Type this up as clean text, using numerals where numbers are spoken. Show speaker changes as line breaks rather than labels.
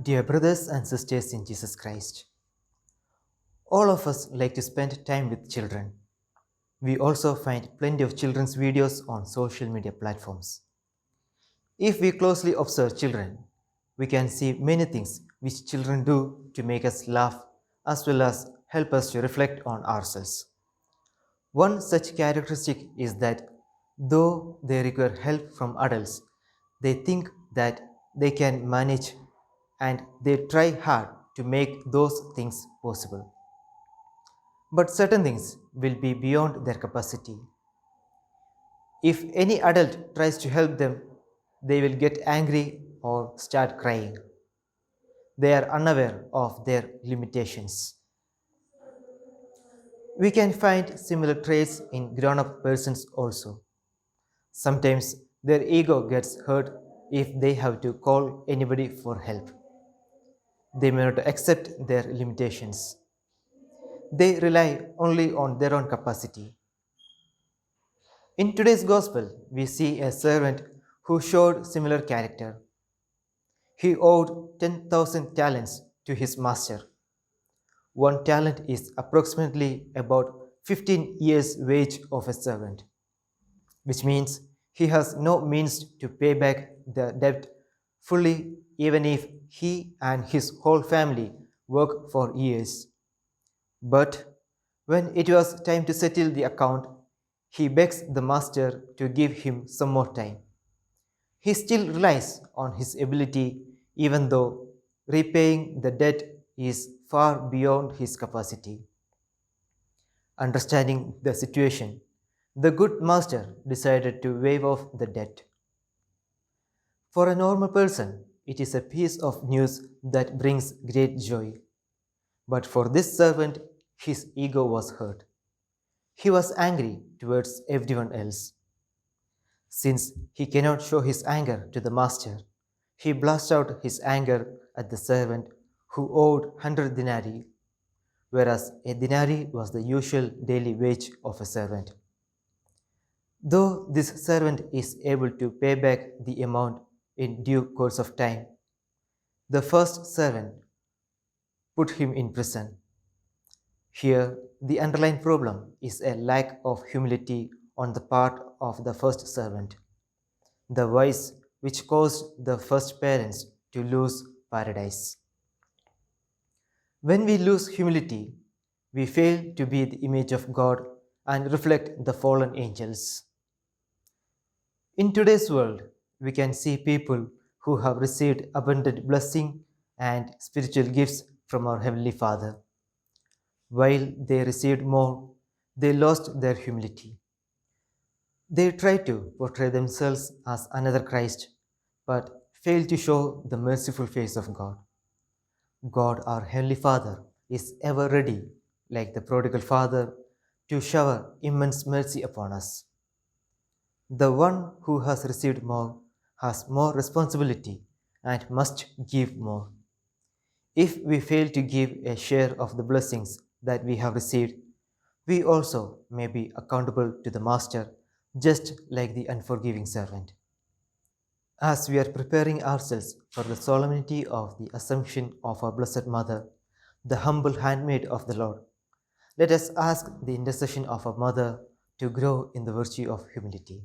Dear brothers and sisters in Jesus Christ, all of us like to spend time with children. We also find plenty of children's videos on social media platforms. If we closely observe children, we can see many things which children do to make us laugh as well as help us to reflect on ourselves. One such characteristic is that though they require help from adults, they think that they can manage and they try hard to make those things possible. But certain things will be beyond their capacity. If any adult tries to help them, they will get angry or start crying. They are unaware of their limitations. We can find similar traits in grown up persons also. Sometimes their ego gets hurt if they have to call anybody for help. They may not accept their limitations. They rely only on their own capacity. In today's gospel, we see a servant who showed similar character. He owed 10,000 talents to his master. One talent is approximately about 15 years' wage of a servant, which means he has no means to pay back the debt fully, even if he and his whole family work for years. But when it was time to settle the account, he begs the master to give him some more time. He still relies on his ability, even though repaying the debt is far beyond his capacity. Understanding the situation, the good master decided to waive off the debt. For a normal person, it is a piece of news that brings great joy. But for this servant, his ego was hurt. He was angry towards everyone else. Since he cannot show his anger to the master, he blasts out his anger at the servant who owed 100 denarii, whereas a denarii was the usual daily wage of a servant. Though this servant is able to pay back the amount in due course of time, the first servant put him in prison. Here, the underlying problem is a lack of humility on the part of the first servant, the vice which caused the first parents to lose paradise. When we lose humility, we fail to be the image of God and reflect the fallen angels. In today's world, we can see people who have received abundant blessing and spiritual gifts from our Heavenly Father. While they received more, they lost their humility. They tried to portray themselves as another Christ, but failed to show the merciful face of God. God, our Heavenly Father, is ever ready, like the prodigal father, to shower immense mercy upon us. The one who has received more has more responsibility and must give more. If we fail to give a share of the blessings that we have received, we also may be accountable to the Master, just like the unforgiving servant. As we are preparing ourselves for the solemnity of the Assumption of our Blessed Mother, the humble handmaid of the Lord, let us ask the intercession of our Mother to grow in the virtue of humility.